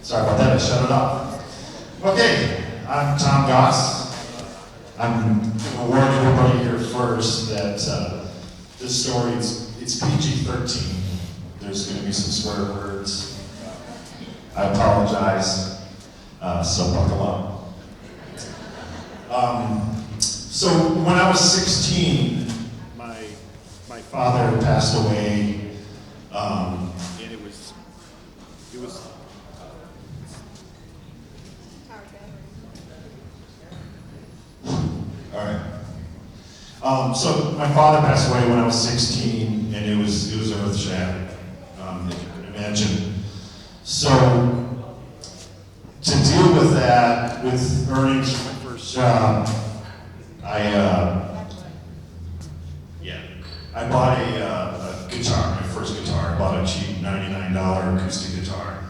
Sorry about that, I shut it off. Okay, I'm Tom Goss. I'm going to warn everybody here first that this story, it's PG-13. There's going to be some swear words. I apologize, so buckle up. So when I was 16, my father passed away, and it was. All right. So my father passed away when I was 16, and it was earth-shattering, if you can imagine. So to deal with that, with earnings from my first job, I bought a guitar, my first guitar. I bought a cheap $99 acoustic guitar.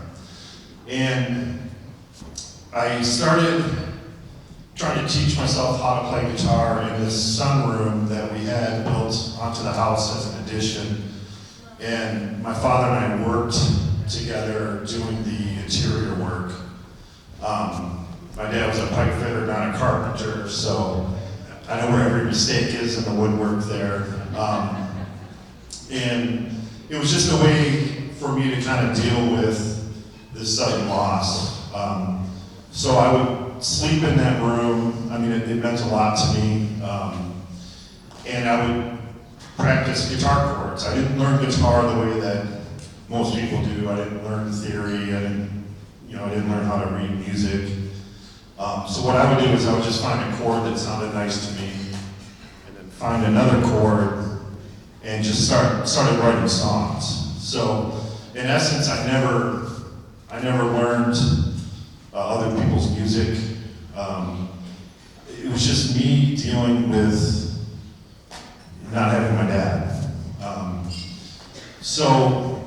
And I started trying to teach myself how to play guitar in this sunroom that we had built onto the house as an addition. And my father and I worked together doing the interior work. My dad was a pipe fitter, not a carpenter, so I know where every mistake is in the woodwork there. And it was just a way for me to kind of deal with this sudden loss. So I would sleep in that room. I mean, it meant a lot to me. And I would practice guitar chords. I didn't learn guitar the way that most people do. I didn't learn theory. I didn't learn how to read music. So what I would do is I would just find a chord that sounded nice to me, and then find another chord, and just started writing songs. So in essence, I never learned other people's music. It was just me dealing with not having my dad. So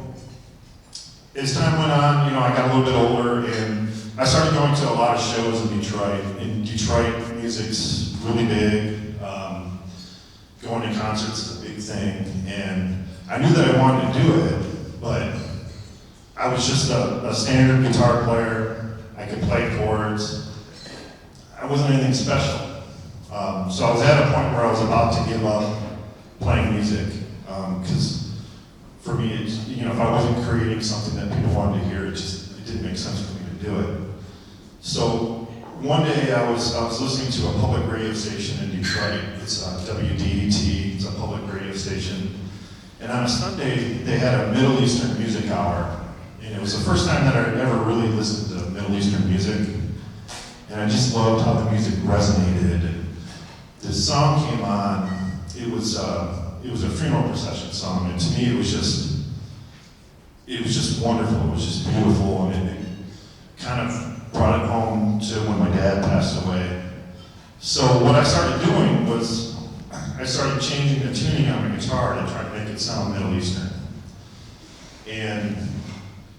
as time went on, I got a little bit older, and I started going to a lot of shows in Detroit. In Detroit, music's really big. Going to concerts is a big thing, and I knew that I wanted to do it, but I was just a standard guitar player. I could play chords. I wasn't anything special. So I was at a point where I was about to give up playing music, because for me, if I wasn't creating something that people wanted to hear, it didn't make sense for me to do it. So one day I was listening to a public radio station in Detroit. It's WDET, it's a public radio station. And on a Sunday, they had a Middle Eastern music hour. And it was the first time that I ever really listened to Middle Eastern music. And I just loved how the music resonated. And this song came on. It was a funeral procession song, and to me it was just wonderful. It was just beautiful, and it kind of brought it home to when my dad passed away. So what I started doing was I started changing the tuning on my guitar to try to make it sound Middle Eastern. And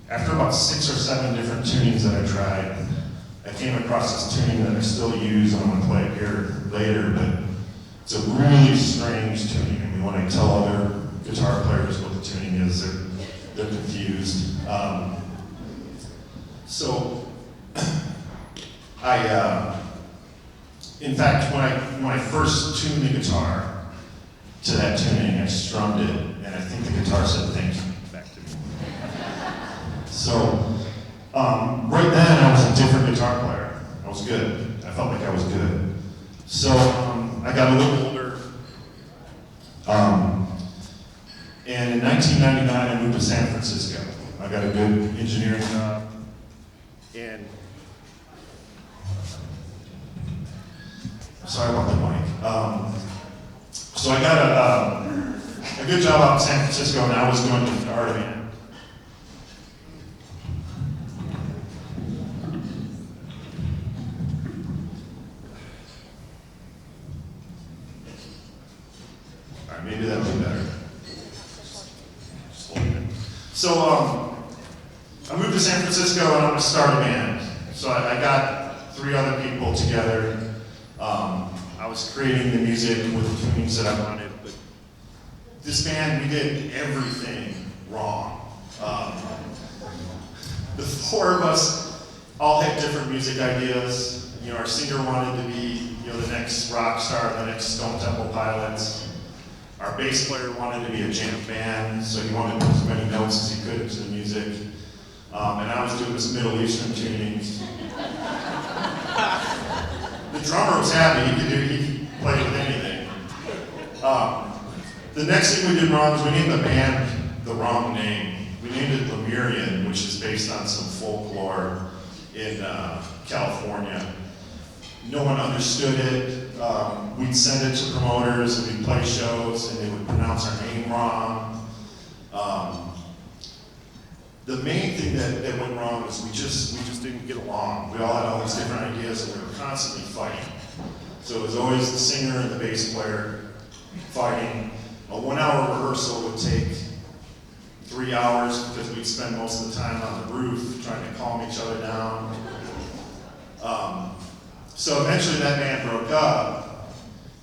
after about 6 or 7 different tunings that I tried, I came across this tuning that I still use, and I'm going to play it here later, but it's a really strange tuning. I mean, when I tell other guitar players what the tuning is, they're confused. So in fact, when I first tuned the guitar to that tuning, I strummed it, and I think the guitar said thank you back to me. So right then, I was a different guitar player. I was good. I felt like I was good. So I got a little older, and in 1999 I moved to San Francisco. I got a good engineering job, and sorry about the mic. So I got a good job out in San Francisco, and I was going to start a band. Maybe that'll be better. So I moved to San Francisco, and I'm going to start a band. So I got 3 other people together. I was creating the music with the tunings that I wanted, but this band, we did everything wrong. The 4 of us all had different music ideas. You know, our singer wanted to be, you know, the next rock star, the next Stone Temple Pilots. Our bass player wanted to be a jam band, so he wanted to put as many notes as he could into the music. And I was doing this Middle Eastern tunings. The drummer was happy, he could play with anything. The next thing we did wrong was we named the band the wrong name. We named it Lemurian, which is based on some folklore in California. No one understood it. We'd send it to promoters and we'd play shows and they would pronounce our name wrong. The main thing that went wrong was we just didn't get along. We all had all these different ideas and we were constantly fighting. So it was always the singer and the bass player fighting. A 1 hour rehearsal would take 3 hours because we'd spend most of the time on the roof trying to calm each other down. So eventually that band broke up,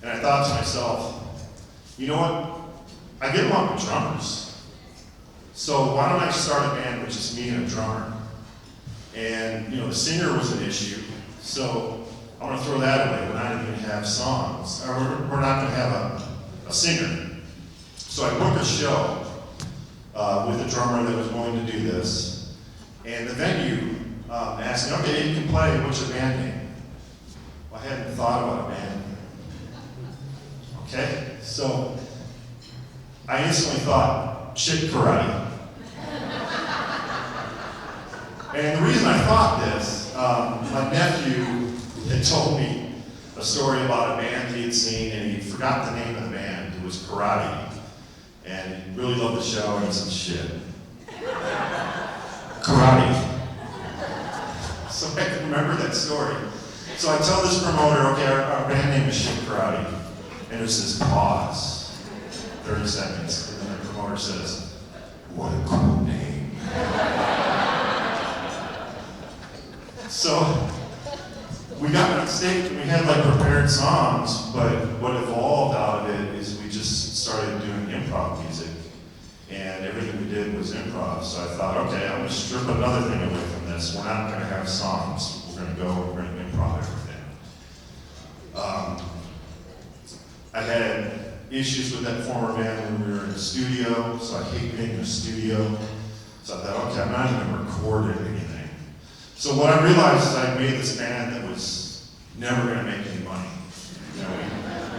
and I thought to myself, you know what? I get along with drummers. So why don't I start a band with just me and a drummer? And you know, the singer was an issue, so I want to throw that away. We're not even going to have songs, or we're not going to have a singer. So I booked a show with a drummer that was willing to do this, and the venue asked me, okay, you can play, what's your band name? Well, I hadn't thought about a band. Okay, so I instantly thought, shit karate. And the reason I thought this, my nephew had told me a story about a band he had seen, and he forgot the name of the band. It was Karate. And he really loved the show, and he said, shit. Karate. So I can remember that story. So I tell this promoter, okay, our band name is Shit Karate. And there's this pause, 30 seconds, and then the promoter says, what a cool name. So we got on stage and we had like prepared songs, but what evolved out of it is we just started doing improv music. And everything we did was improv. So I thought, okay, I'm gonna strip another thing away from this. We're not gonna have songs. We're gonna improv everything. I had issues with that former band when we were in the studio, so I hate being in the studio. So I thought, okay, I'm not even gonna record anything. So what I realized is I made this band that was never gonna make any money. You know,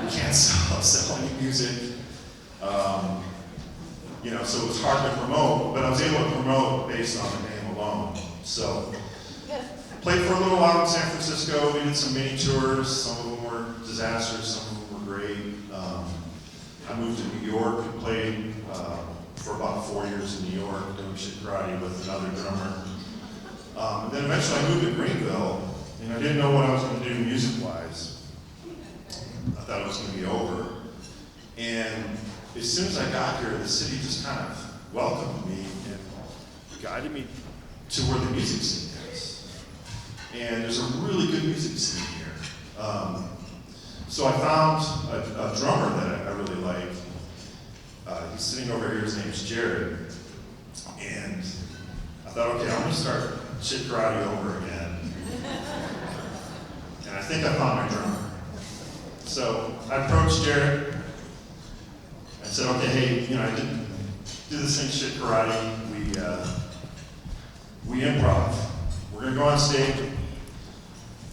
we can't sell any music. You know, so it was hard to promote, but I was able to promote based on the name alone. So, played for a little while in San Francisco. We did some mini tours. Some of them were disasters. Some of them were great. I moved to New York and played for about 4 years in New York, doing shit karate with another drummer. And then eventually I moved to Greenville, and I didn't know what I was going to do music-wise. I thought it was going to be over. And as soon as I got here, the city just kind of welcomed me and guided me to where the music scene is. And there's a really good music scene here. So I found a drummer that I really like. He's sitting over here, his name's Jared. And I thought, okay, I'm gonna start shit karate over again. And I think I found my drummer. So I approached Jared. I said, okay, hey, you know, I did this thing, shit karate. We improv. We're gonna go on stage.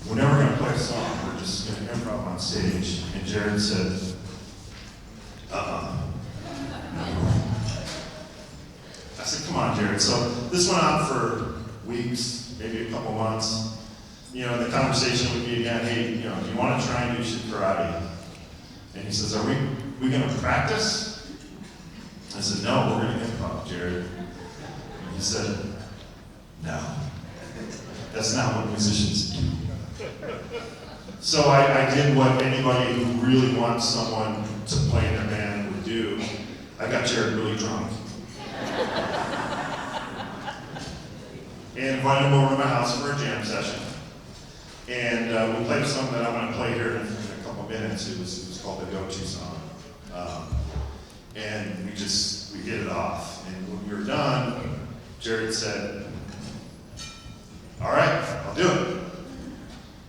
We're never gonna play a song. We're just gonna improv on stage. And Jared said, I said, come on, Jared. So this went on for weeks, maybe a couple months. You know, the conversation would be again, hey, you know, do you want to try and do shit karate? And he says, are we going to practice? I said, no, we're going to improv, Jared. And he said, no, that's not what musicians do. So I did what anybody who really wants someone to play in their band would do. I got Jared really drunk. And invited him over to my house for a jam session. And we played a song that I'm going to play here in a couple of minutes. It was called the Go-To song. And we hit it off. And when we were done, Jared said, all right, I'll do it.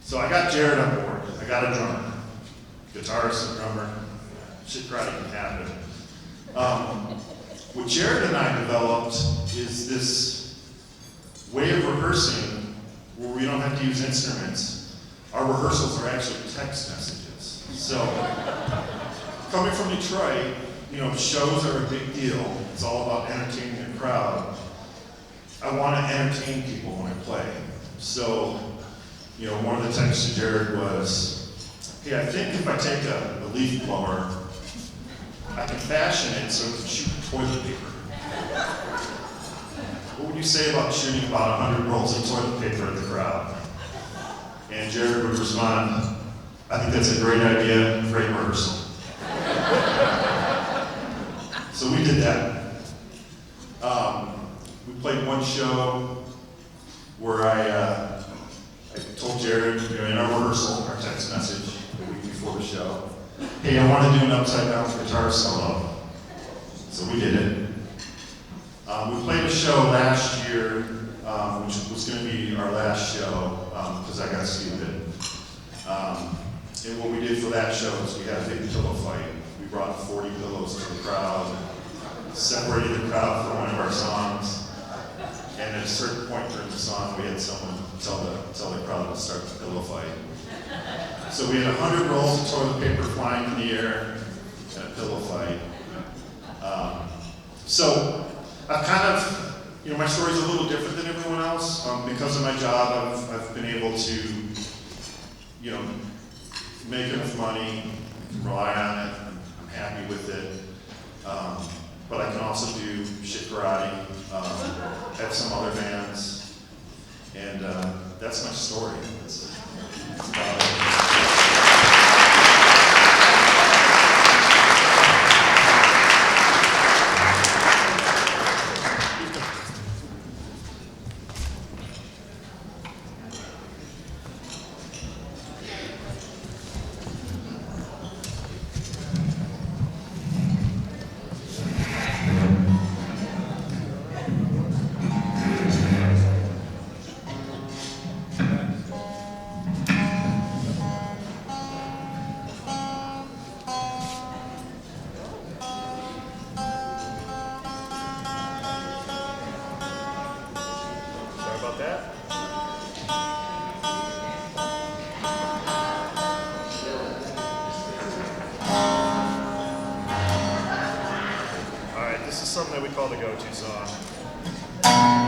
So I got Jared on board. I got a drummer, guitarist, a drummer. Shit karate can happen. What Jared and I developed is this way of rehearsing where we don't have to use instruments. Our rehearsals are actually text messages. So, coming from Detroit, you know, shows are a big deal. It's all about entertaining a crowd. I want to entertain people when I play. So, you know, one of the texts to Jared was, hey, I think if I take a leaf blower, I can fashion it so it can shoot toilet paper. What would you say about shooting about 100 rolls of toilet paper at the crowd? And Jared would respond, I think that's a great idea, great rehearsal. So we did that. We played one show where I told Jared, you know, in our rehearsal, our text message, the week before the show, hey, I want to do an upside down guitar solo. So we did it. We played a show last year, which was going to be our last show, because I got stupid. And what we did for that show is we had a big pillow fight. We brought 40 pillows to the crowd, separated the crowd for one of our songs, and at a certain point during the song, we had someone tell the crowd to start the pillow fight. So we had 100 rolls of toilet paper flying in the air and a pillow fight. So I've kind of, you know, my story's a little different than everyone else. Because of my job, I've been able to, you know, make enough money, rely on it, I'm happy with it. But I can also do shit karate, have some other bands, and that's my story. Something that we call the go-to song.